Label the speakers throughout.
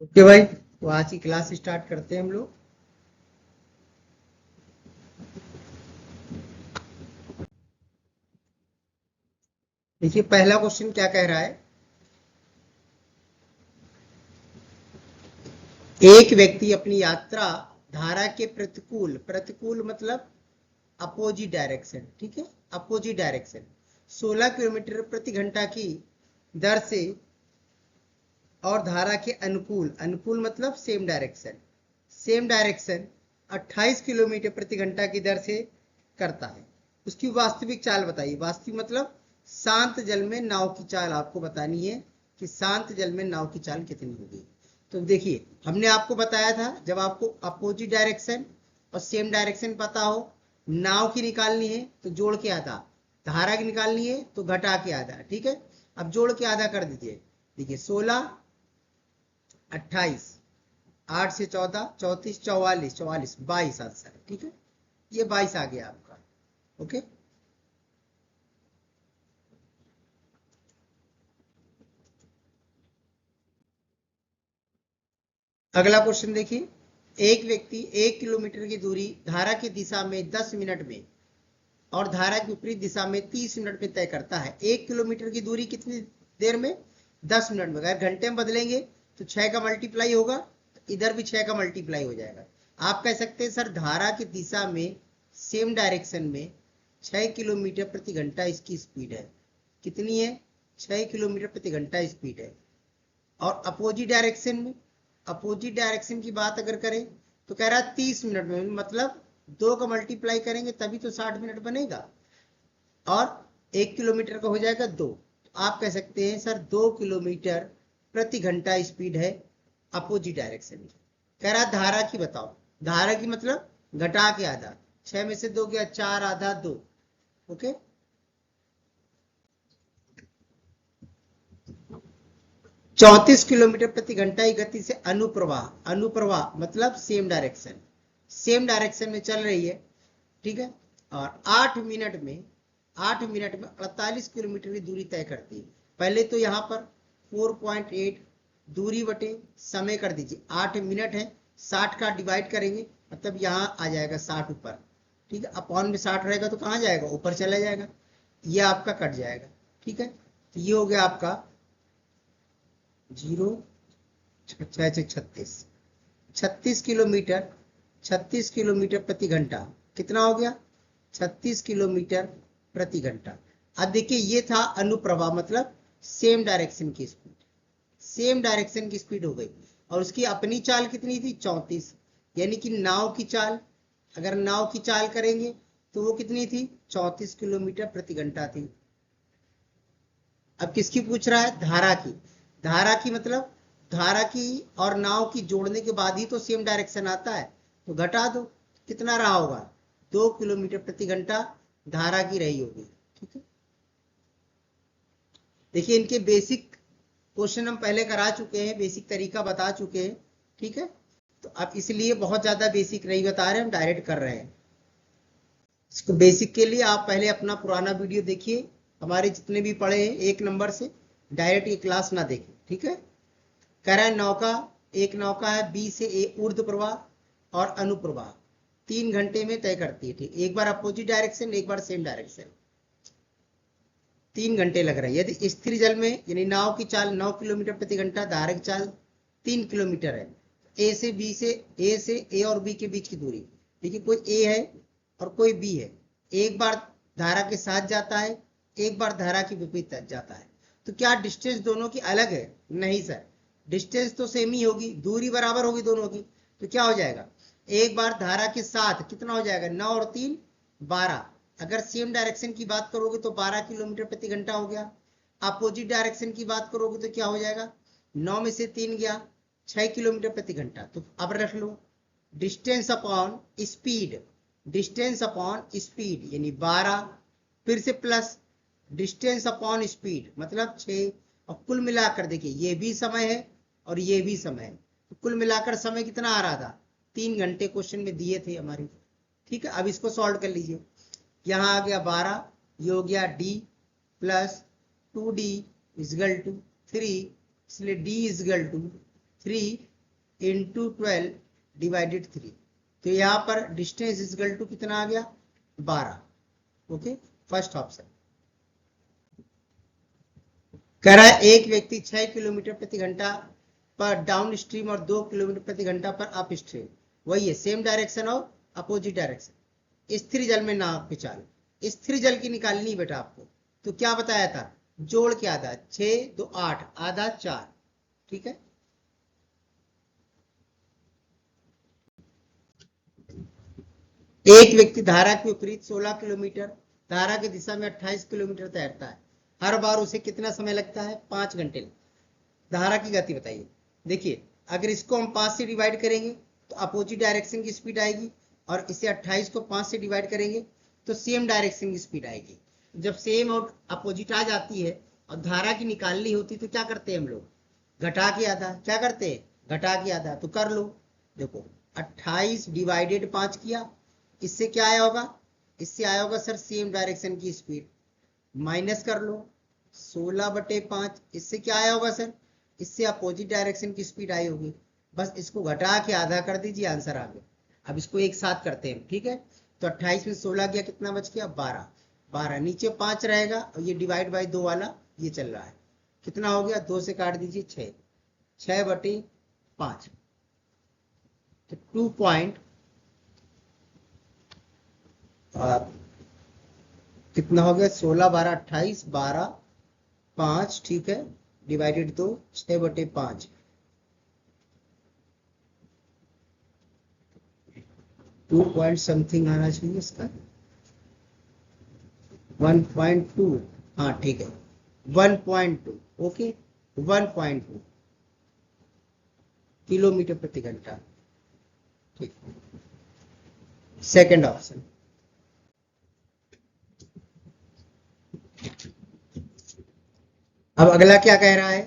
Speaker 1: Okay भाई, तो आज की क्लास स्टार्ट करते हैं हम लोग। देखिए पहला क्वेश्चन क्या कह रहा है। एक व्यक्ति अपनी यात्रा धारा के प्रतिकूल, प्रतिकूल मतलब अपोजिट डायरेक्शन, ठीक है, अपोजिट डायरेक्शन 16 किलोमीटर प्रति घंटा की दर से और धारा के अनुकूल, अनुकूल मतलब same direction, same direction 28 kilometre प्रति घंटा की दर से करता है। उसकी वास्तविक चाल बताइए। वास्तविक मतलब शांत जल में नाव की चाल आपको बतानी है कि शांत जल में नाव की चाल कितनी होगी। तो देखिए हमने आपको बताया था, जब आपको अपोजिट डायरेक्शन और सेम डायरेक्शन पता हो, नाव की निकालनी है तो जोड़ के आधा, धारा की निकालनी है तो घटा के आधा, ठीक है। अब जोड़ के आधा कर दीजिए। देखिए 16, 28, 8 से 14, 34, 44, 44, 22 आंसर, ठीक है। ये 22 आ गया आपका। ओके, अगला क्वेश्चन देखिए। एक व्यक्ति 1 किलोमीटर की दूरी धारा की दिशा में 10 मिनट में और धारा की विपरीत दिशा में 30 मिनट में तय करता है। 1 किलोमीटर की दूरी कितनी देर में? 10 मिनट में। अगर घंटे में बदलेंगे तो 6 का मल्टीप्लाई होगा, तो इधर भी 6 का मल्टीप्लाई हो जाएगा। आप कह सकते हैं सर धारा की दिशा में सेम डायरेक्शन में 6 किलोमीटर प्रति घंटा इसकी स्पीड है। कितनी है? 6 किलोमीटर प्रति घंटा स्पीड है। और अपोजिट डायरेक्शन में, अपोजिट डायरेक्शन की बात अगर करें तो कह रहा है 30 मिनट में, मतलब 2 का मल्टीप्लाई करेंगे तभी तो 60 मिनट बनेगा, और 1 किलोमीटर का हो जाएगा 2। तो आप कह सकते हैं सर 2 किलोमीटर प्रति घंटा स्पीड है अपोजिट डायरेक्शन की। कह रहा धारा की बताओ। धारा की मतलब घटा के आधा, 6 में से 2 गया 4, आधा 2। ओके, 34 किलोमीटर प्रति घंटा की गति से अनुप्रवाह, अनुप्रवाह मतलब सेम डायरेक्शन, सेम डायरेक्शन में चल रही है, ठीक है। और 8 मिनट में, 8 मिनट में 48 किलोमीटर की दूरी तय करती है। पहले तो यहाँ पर 4.8 दूरी बटे समय कर दीजिए। 8 मिनट है, 60 का डिवाइड करेंगे मतलब यहाँ आ जाएगा 60 ऊपर, ठीक है। अपॉन में 60 रहेगा तो कहाँ जाएगा? ऊपर चला जाएगा, ये आपका कट जाएगा, ठीक है। तो ये हो गया आपका 0, 36, 36 किलोमीटर, 36 किलोमीटर प्रति घंटा। कितना हो गया? 36 किलोमीटर प्रति घंटा। अब देखिए ये था अनुप्रवाह मतलब सेम डायरेक्शन की स्पीड, सेम डायरेक्शन की स्पीड हो गई। और उसकी अपनी चाल कितनी थी? 34, यानी कि नाव की चाल, अगर नाव की चाल करेंगे तो वो कितनी थी? 34 किलोमीटर प्रति घंटा थी। अब किसकी पूछ रहा है? धारा की। धारा की मतलब धारा की और नाव की जोड़ने के बाद ही तो सेम डायरेक्शन आता है, तो घटा दो, कितना रहा होगा? 2 किलोमीटर प्रति घंटा धारा की रही होगी, ठीक है। देखिए इनके बेसिक क्वेश्चन हम पहले करा चुके हैं, बेसिक तरीका बता चुके हैं, ठीक है। तो अब इसलिए बहुत ज्यादा बेसिक नहीं बता रहे, हम डायरेक्ट कर रहे हैं। इसको बेसिक के लिए आप पहले अपना पुराना वीडियो देखिए, हमारे जितने भी पढ़े हैं 1 नंबर से, डायरेक्ट ये क्लास ना देखें, ठीक है। कह रहा है नौका, एक नौका है बी से ए ऊर्ध्व प्रवाह और अनुप्रवाह 3 घंटे में तय करती है, ठीक। एक बार अपोजिट डायरेक्शन, एक बार सेम डायरेक्शन, 3 घंटे लग रहे हैं। यदि स्थिर जल में यानी नाव की चाल 9 किलोमीटर प्रति घंटा, धारा की चाल 3 किलोमीटर है। ए से बी से, ए से ए और बी के बीच की दूरी, देखिए कोई ए है और कोई बी है, एक बार धारा के साथ जाता है, एक बार धारा के विपरीत जाता है। तो क्या डिस्टेंस दोनों की अलग है? नहीं सर, डिस्टेंस तो सेम ही होगी, दूरी बराबर होगी दोनों की। तो क्या हो जाएगा? एक बार धारा के साथ कितना हो जाएगा? 9 और 3, 12। अगर सेम डायरेक्शन की बात करोगे तो 12 किलोमीटर प्रति घंटा हो गया। अपोजिट डायरेक्शन की बात करोगे तो क्या हो जाएगा? 9 में से 3 गया, 6 किलोमीटर प्रति घंटा। तो अब रख लो distance upon speed, distance upon speed यानी 12, फिर से प्लस डिस्टेंस अपॉन स्पीड मतलब 6। और कुल मिलाकर देखिए ये भी समय है और ये भी समय है, तो कुल मिलाकर समय कितना आ रहा था? 3 घंटे क्वेश्चन में दिए थे हमारे, ठीक है। अब इसको सॉल्व कर लीजिए। यहाँ आ गया 12, ये हो गया D plus 2D equal to 3, इसलिए D equal to 3 into 12 divided 3। तो यहाँ पर डिस्टेंस इज इक्वल टू कितना आ गया 12। Okay, first option. कह रहा है एक व्यक्ति 6 किलोमीटर प्रति घंटा पर डाउन स्ट्रीम और 2 किलोमीटर प्रति घंटा पर अप स्ट्रीम, वही है सेम डायरेक्शन और अपोजिट डायरेक्शन, स्थिर जल में नाव की चाल। स्थिर जल की निकालनी बेटा आपको, तो क्या बताया था, जोड़ के आधा 6 2 8 आधा 4। ठीक है, एक व्यक्ति धारा के विपरीत 16 किलोमीटर, धारा की दिशा में 28 किलोमीटर तैरता है, हर बार उसे कितना समय लगता है 5 घंटे। धारा की गति बताइए। देखिए अगर इसको हम 5 से डिवाइड करेंगे तो अपोजिट डायरेक्शन की स्पीड आएगी, और इसे 28 को 5 से डिवाइड करेंगे तो सेम डायरेक्शन की स्पीड आएगी। जब सेम और अपोजिट आ जाती है और धारा की निकालनी होती तो क्या करते हैं हम लोग, घटा के आधा। क्या करते हैं, घटा के आधा। तो कर लो, देखो 28 डिवाइडेड 5 किया, इससे क्या आया होगा, इससे आया होगा सर सेम डायरेक्शन की स्पीड। माइनस कर लो 16/5, इससे क्या आया होगा सर, इससे अपोजिट डायरेक्शन की स्पीड आई होगी। बस इसको घटा के आधा कर दीजिए, आंसर आ गया। अब इसको एक साथ करते हैं, ठीक है। तो 28 में 16 गया, कितना बच गया 12। 12 नीचे 5 रहेगा और ये डिवाइड बाई 2 वाला ये चल रहा है, कितना हो गया, 2 से काट दीजिए 6, 6/5। तो 2 पॉइंट कितना हो गया, 16 12 28 12 5, ठीक है, डिवाइडेड 2 6/5। 2 पॉइंट समथिंग आना चाहिए इसका, 1.2। हाँ ठीक है 1.2। ओके 1.2 किलोमीटर प्रति घंटा। ठीक, सेकंड ऑप्शन। अब अगला क्या कह रहा है,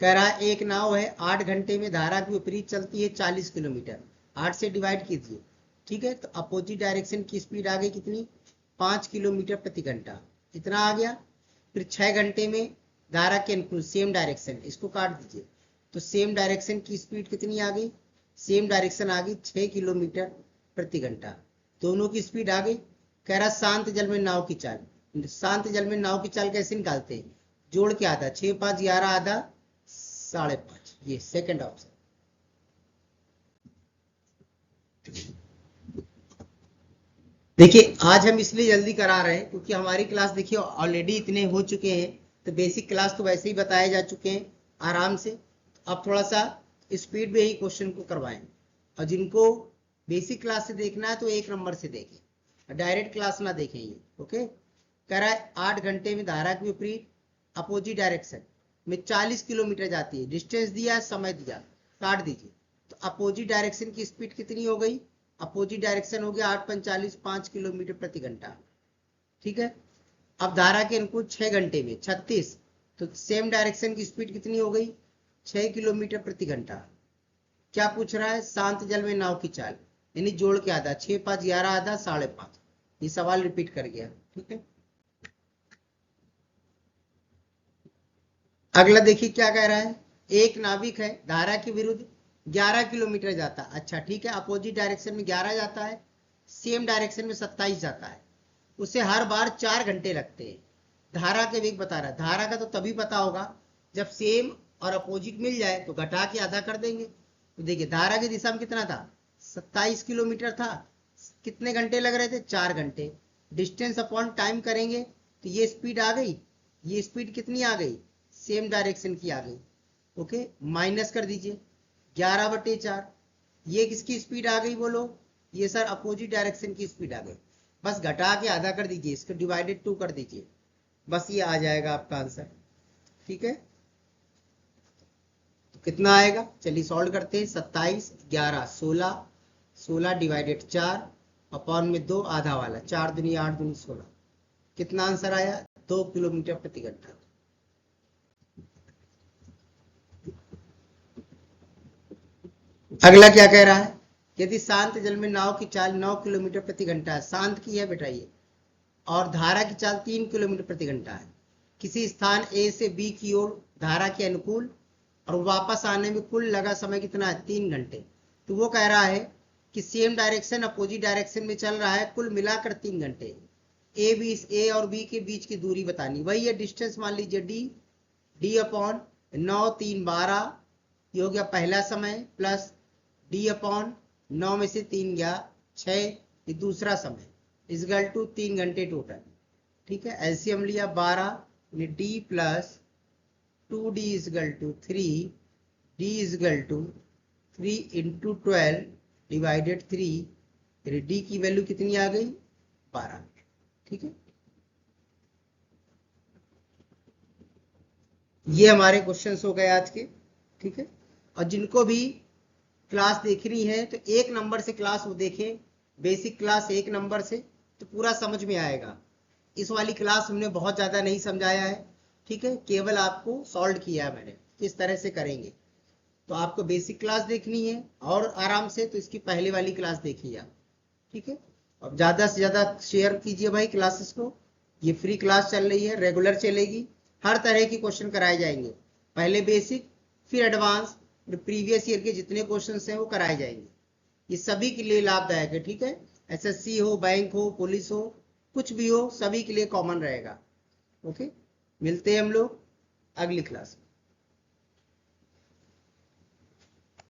Speaker 1: कह रहा है एक नाव है 8 घंटे में धारा के विपरीत चलती है 40 किलोमीटर, 8 से डिवाइड कीजिए। ठीक है, तो अपोजिट डायरेक्शन की स्पीड आ गई कितनी, 5 किलोमीटर प्रति घंटा, इतना आ गया। फिर 6 घंटे में धारा के अनुकूल सेम डायरेक्शन, इसको काट दीजिए, तो सेम डायरेक्शन की स्पीड कितनी आ गई, सेम डायरेक्शन आ गई 6 किलोमीटर प्रति घंटा, दोनों की स्पीड आ गई। कह रहा शांत जल में नाव की चाल, शांत जल में नाव की चाल कैसे निकालते हैं, जोड़ के आधा, 6 5 11 आधा 5.5, ये सेकंड ऑप्शन। देखिए आज हम इसलिए जल्दी करा रहे हैं क्योंकि हमारी क्लास देखिए ऑलरेडी इतने हो चुके हैं, तो बेसिक क्लास तो वैसे ही बताए जा चुके हैं आराम से। अब थोड़ा सा स्पीड में ही क्वेश्चन को करवाएं, और जिनको बेसिक क्लास से देखना है तो 1 नंबर से देखें, डायरेक्ट क्लास ना देखें ये। ओके, कह रहा है 8 घंटे में धारा के विपरीत अपोजिट डायरेक्शन में 40 किलोमीटर जाती है, डिस्टेंस दिया, समय दिया, काट दीजिए। तो अपोजिट डायरेक्शन की स्पीड कितनी हो गई, अपोजिट डायरेक्शन हो गया 8 5 किलोमीटर प्रति घंटा। ठीक है, अब धारा के अनुकूल 6 घंटे में 36, तो सेम डायरेक्शन की स्पीड कितनी हो गई 6 किलोमीटर प्रति घंटा। क्या पूछ रहा है, शांत जल में नाव की चाल, यानी जोड़ के आधा, 6 5 11 आधा 5.5। ये सवाल रिपीट कर गया। ठीक है, अगला देखिए क्या कह रहा है, एक नाविक है धारा के विरुद्ध 11 किलोमीटर जाता है। अच्छा ठीक है, अपोजिट डायरेक्शन में 11 जाता है, सेम डायरेक्शन में 27 जाता है, उसे हर बार 4 घंटे लगते हैं। धारा के वेग बता रहा है, धारा का तो तभी पता होगा जब सेम और अपोजिट मिल जाए, तो घटा के आधा कर देंगे। तो देखिए धारा की दिशा में कितना था 27 किलोमीटर था, कितने घंटे लग रहे थे 4 घंटे। डिस्टेंस अपॉन टाइम करेंगे तो ये स्पीड आ गई, ये स्पीड कितनी आ गई, सेम डायरेक्शन की आ गई। ओके, माइनस कर दीजिए 11/4, ये किसकी स्पीड आ गई बोलो, ये सर अपोजिट डायरेक्शन की स्पीड आ गई। बस घटा के आधा कर दीजिए, इसको डिवाइडेड 2 कर दीजिए, बस ये आ जाएगा आपका आंसर। ठीक है, तो कितना आएगा, चलिए सॉल्व करते हैं। 27 11 16, 16 डिवाइडेड 4 अपॉन में 2 आधा वाला, 4 दूनी 8 दूनी 16, कितना आंसर आया 2 किलोमीटर प्रति घंटा। अगला क्या कह रहा है, यदि शांत जल में नाव की चाल 9 किलोमीटर प्रति घंटा है, शांत की है बेटा ये, और धारा की चाल 3 किलोमीटर प्रति घंटा है, किसी स्थान ए से बी की ओर धारा के अनुकूल और वापस आने में कुल लगा समय कितना है, 3 घंटे। तो वो कह रहा है कि सेम डायरेक्शन अपोजिट डायरेक्शन में चल रहा है, कुल मिलाकर 3 घंटे। ए और बी के बीच की दूरी बतानी, वही है डिस्टेंस, मान लीजिए डी अपॉन 9 3 12, ये हो गया पहला समय, प्लस डी अपॉन 9 में से 3 गया 6, ये दूसरा समय, इजगल टू 3 घंटे टोटल। ठीक है, एलसीएम लिया 12, D plus 2d equal to 3, d equal to 3 into 12 divided 3, फिर d की वैल्यू कितनी आ गई, 12। ठीक है, ये हमारे क्वेश्चंस हो गए आज के। ठीक है, और जिनको भी क्लास देखनी है तो 1 नंबर से क्लास वो देखें, बेसिक क्लास 1 नंबर से, तो पूरा समझ में आएगा। इस वाली क्लास हमने बहुत ज्यादा नहीं समझाया है, ठीक है, केवल आपको सॉल्व किया है मैंने, किस तरह से करेंगे। तो आपको बेसिक क्लास देखनी है और आराम से, तो इसकी पहले वाली क्लास देखिए आप। ठीक है, और ज्यादा से ज्यादा शेयर कीजिए भाई क्लासेस को, ये फ्री क्लास चल रही है, रेगुलर चलेगी, हर तरह की क्वेश्चन कराए जाएंगे, पहले बेसिक फिर एडवांस, फिर प्रीवियस ईयर के जितने क्वेश्चन हैं वो कराए जाएंगे। ये सभी के लिए लाभदायक है। ठीक है, एसएससी हो, बैंक हो, पुलिस हो, कुछ भी हो, सभी के लिए कॉमन रहेगा। ओके, मिलते हैं हम लोग अगली क्लास में।